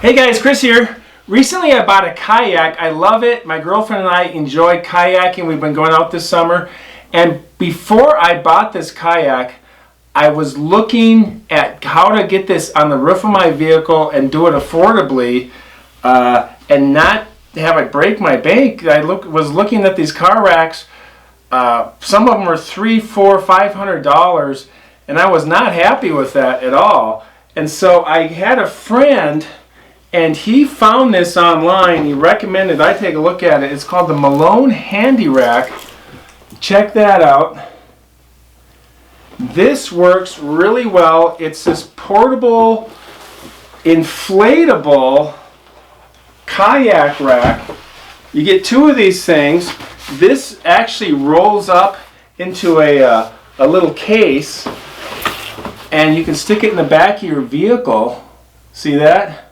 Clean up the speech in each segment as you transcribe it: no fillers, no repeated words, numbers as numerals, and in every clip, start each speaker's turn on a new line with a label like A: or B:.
A: Hey guys, Chris here. Recently I bought a kayak. I love it. My girlfriend and I enjoy kayaking. We've been going out this summer. And before I bought this kayak, I was looking at how to get this on the roof of my vehicle and do it affordably and not have it break my bank. I was looking at these car racks. Some of them were $300, $400, $500, and I was not happy with that at all. And so I had a friend, and he found this online. He recommended I take a look at it. It's called the Malone HandiRACK. Check that out. This works really well. It's this portable, inflatable kayak rack. You get two of these things. This actually rolls up into a little case, and you can stick it in the back of your vehicle. See that?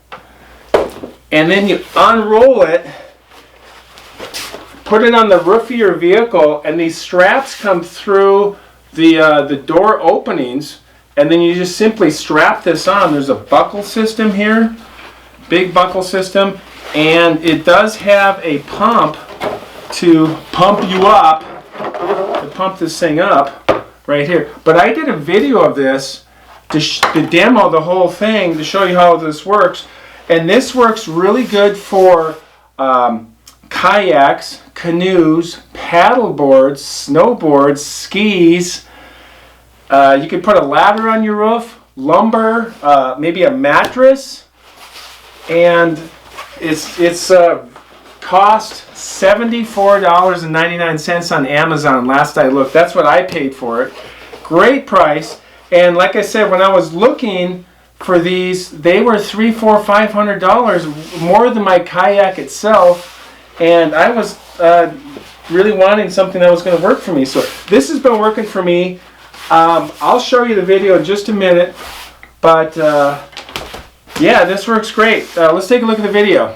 A: And then you unroll it, put it on the roof of your vehicle, and these straps come through the door openings, and then you just simply strap this on. There's a buckle system here, big buckle system, and it does have a pump to pump you up, to pump this thing up right here. But I did a video of this to demo the whole thing, to show you how this works. And this works really good for kayaks, canoes, paddleboards, snowboards, skis. You could put a ladder on your roof, lumber, maybe a mattress, and it's cost $74.99 on Amazon last I looked. That's what I paid for it. Great price. And like I said, when I was looking for these, they were $300, $400, $500 more than my kayak itself, and I was really wanting something that was going to work for me. So this has been working for me. I'll show you the video in just a minute, but yeah, this works great. Let's take a look at the video.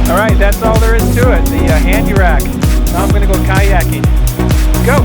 A: Alright, that's all there is to it, the HandiRACK. Now I'm going to go kayaking. Go!